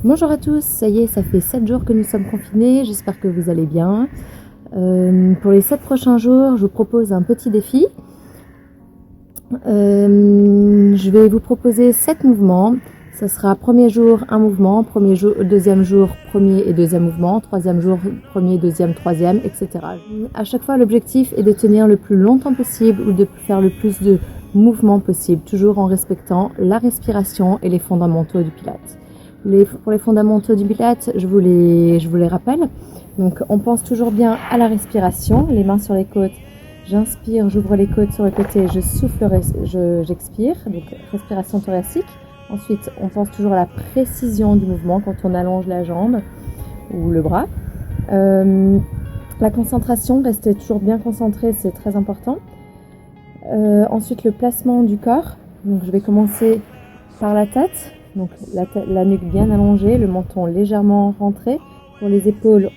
Bonjour à tous, ça y est, ça fait 7 jours que nous sommes confinés, j'espère que vous allez bien. Pour les 7 prochains jours, je vous propose un petit défi. Je vais vous proposer 7 mouvements. Ça sera premier jour un mouvement, deuxième jour premier et deuxième mouvement, troisième jour premier, deuxième, troisième, etc. À chaque fois, l'objectif est de tenir le plus longtemps possible ou de faire le plus de mouvements possible, toujours en respectant la respiration et les fondamentaux du Pilates. Pour les fondamentaux du Pilates, je vous les rappelle. Donc, on pense toujours bien à la respiration, les mains sur les côtes. J'inspire, j'ouvre les côtes sur le côté, je souffle, j'expire, donc respiration thoracique. Ensuite, on pense toujours à la précision du mouvement quand on allonge la jambe ou le bras. La concentration, rester toujours bien concentré, c'est très important. Ensuite, le placement du corps. Donc, je vais commencer par la tête. Donc, la nuque bien allongée, le menton légèrement rentré. Pour les épaules,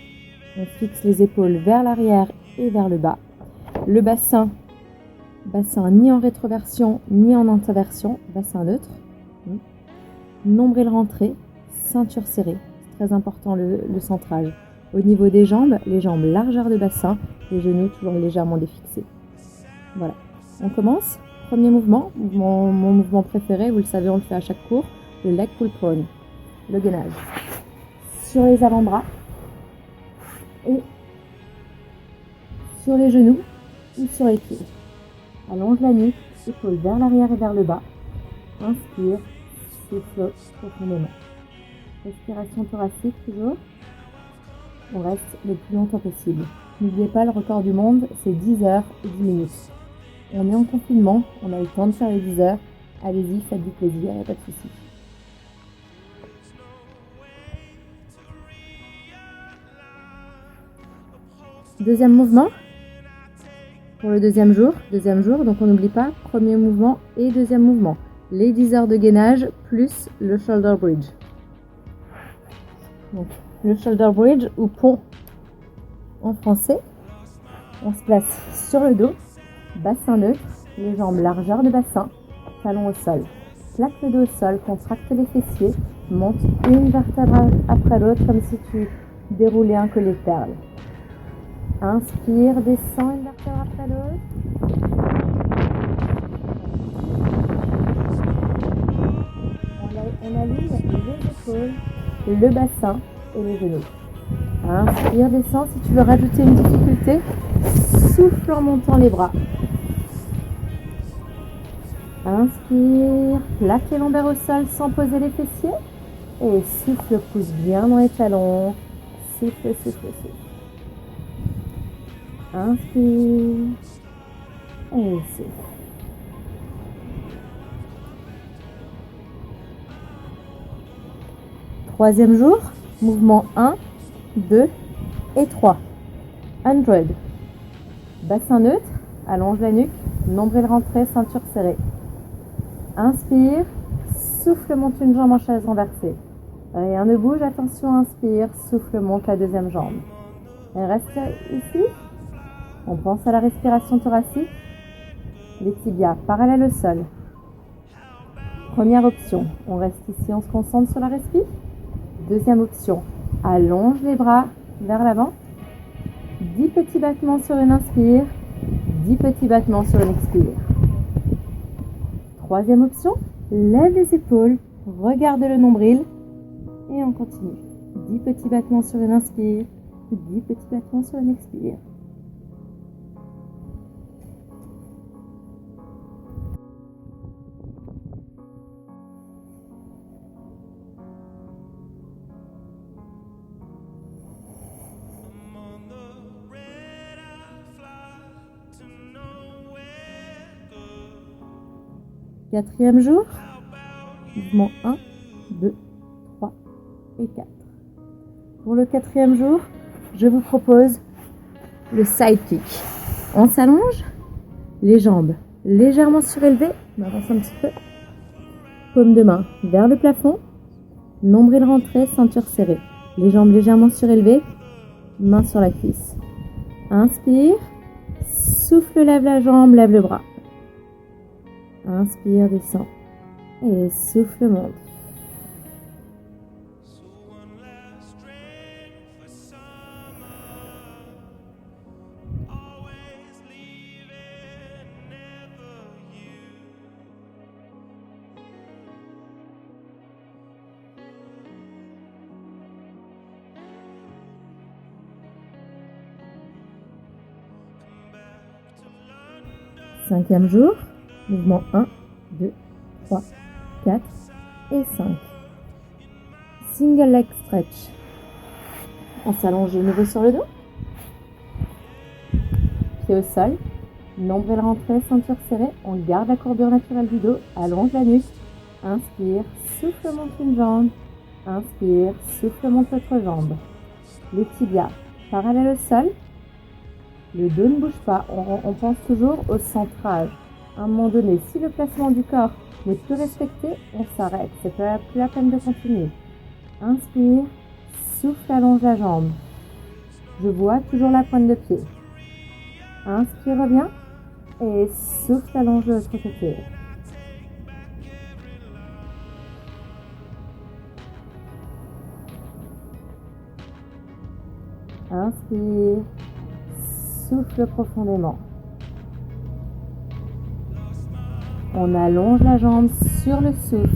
on fixe les épaules vers l'arrière et vers le bas. Le bassin ni en rétroversion ni en introversion, bassin neutre. Nombril rentré, ceinture serrée, c'est très important le centrage. Au niveau des jambes, les jambes largeur de bassin, les genoux toujours légèrement défixés. Voilà, on commence. Premier mouvement, mon mouvement préféré, vous le savez, on le fait à chaque cours, le leg pull prone, le gainage. Sur les avant-bras et sur les genoux ou sur les pieds. Allonge la nuque, épaules vers l'arrière et vers le bas. Inspire, souffle profondément. Respiration thoracique toujours. On reste le plus longtemps possible. N'oubliez pas, le record du monde, c'est 10 heures et 10 minutes. On est en confinement, on a le temps de faire les 10 heures. Allez-y, faites du plaisir, il n'y a pas de souci. Deuxième mouvement. Pour le deuxième jour, donc on n'oublie pas, premier mouvement et deuxième mouvement. Les 10 heures de gainage plus le shoulder bridge. Donc, le shoulder bridge ou pont en français, on se place sur le dos, bassin neutre, les jambes largeur de bassin, talon au sol. Plaque le dos au sol, contracte les fessiers, monte une vertèbre après l'autre comme si tu déroulais un collier de perles. Inspire, descends une vertèbre après l'autre. On aligne les épaules, le bassin et les genoux. Inspire, descends. Si tu veux rajouter une difficulté, souffle en montant les bras. Inspire, plaque les lombaires au sol sans poser les fessiers. Et souffle, pousse bien dans les talons. Souffle, souffle, souffle. Inspire et souffle. Troisième jour, mouvement 1, 2 et 3. 100. Bassin neutre, allonge la nuque, nombril rentré, ceinture serrée. Inspire, souffle, monte une jambe en chaise renversée. Rien ne bouge, attention, inspire, souffle, monte la deuxième jambe. Et reste ici. On pense à la respiration thoracique. Les tibias parallèles au sol. Première option, on reste ici, on se concentre sur la respiration. Deuxième option, allonge les bras vers l'avant. 10 petits battements sur une inspire, 10 petits battements sur une expire. Troisième option, lève les épaules, regarde le nombril et on continue. 10 petits battements sur une inspire, 10 petits battements sur une expire. Quatrième jour, mouvement 1, 2, 3 et 4. Pour le quatrième jour, je vous propose le side kick. On s'allonge, les jambes légèrement surélevées, on avance un petit peu. Paume de main vers le plafond, nombril rentré, ceinture serrée. Les jambes légèrement surélevées, main sur la cuisse. Inspire, souffle, lève la jambe, lève le bras. Inspire, descend. Et souffle, monte. 5e jour, mouvement 1, 2, 3, 4 et 5. Single leg stretch. On s'allonge de nouveau sur le dos. Pied au sol. Nombril rentré, ceinture serrée. On garde la courbure naturelle du dos. Allonge la nuque. Inspire, souffle, monte une jambe. Inspire, souffle, monte l'autre jambe. Les tibias parallèles au sol. Le dos ne bouge pas. On pense toujours au centrage. À un moment donné, si le placement du corps n'est plus respecté, on s'arrête. C'est plus la peine de continuer. Inspire, souffle, allonge la jambe. Je vois toujours la pointe de pied. Inspire, reviens. Et souffle, allonge de l'autre côté. Inspire, souffle profondément. On allonge la jambe sur le souffle.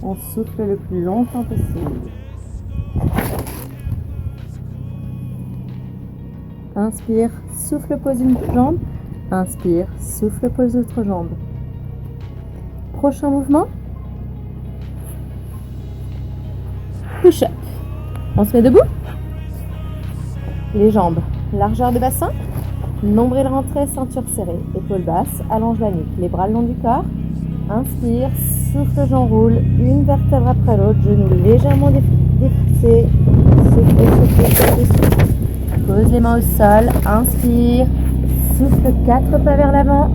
On souffle le plus longtemps possible. Inspire, souffle, pose une jambe. Inspire, souffle, pose l'autre jambe. Prochain mouvement. Push-up. On se met debout. Les jambes, largeur de bassin. Nombril rentré, ceinture serrée. Épaules basses, allonge la nuque. Les bras le long du corps. Inspire, souffle, j'enroule. Une vertèbre après l'autre. Genoux légèrement défixés. Souffle, souffle, souffle, souffle. Pose les mains au sol. Inspire. Souffle 4 pas vers l'avant.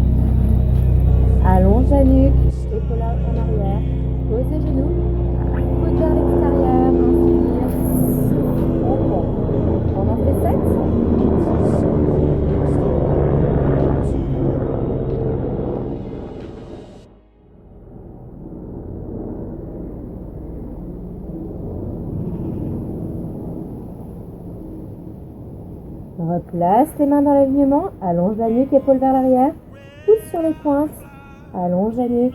Allonge la nuque. Épaules en arrière. Pose les genoux. Coude vers l'extérieur. Inspire. Souffle. On compte. On en fait 7. Replace les mains dans l'alignement, allonge la nuque, épaules vers l'arrière, pousse sur les pointes, allonge la nuque,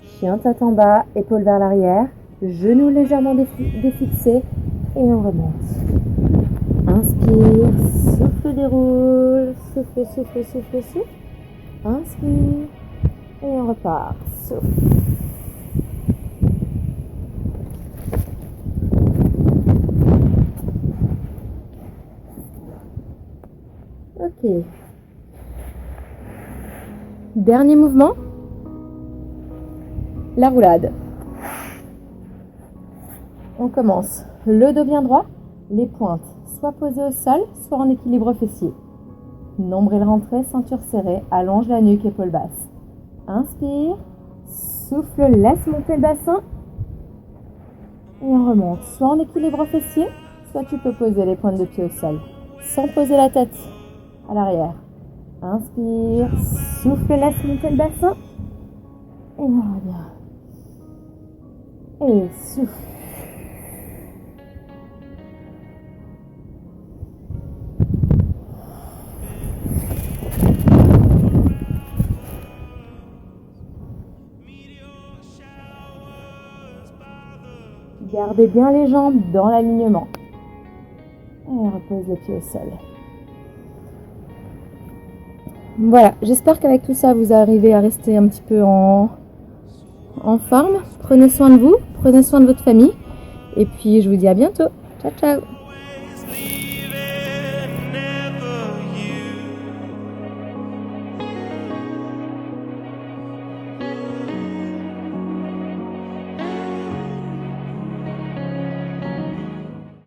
chien tête en bas, épaules vers l'arrière, genoux légèrement défixés et on remonte. Inspire, souffle, déroule, souffle, souffle, souffle, souffle, inspire et on repart, souffle. Ok. Dernier mouvement. La roulade. On commence. Le dos bien droit. Les pointes soit posées au sol, soit en équilibre fessier. Nombril rentré, ceinture serrée. Allonge la nuque, épaules basses. Inspire. Souffle, laisse monter le bassin. Et on remonte. Soit en équilibre fessier, soit tu peux poser les pointes de pied au sol. Sans poser la tête à l'arrière. Inspire, souffle, laisse monter le bassin. Et on revient. Et souffle. Gardez bien les jambes dans l'alignement. Et on repose les pieds au sol. Voilà, j'espère qu'avec tout ça, vous arrivez à rester un petit peu en forme. Prenez soin de vous, prenez soin de votre famille. Et puis, je vous dis à bientôt. Ciao, ciao!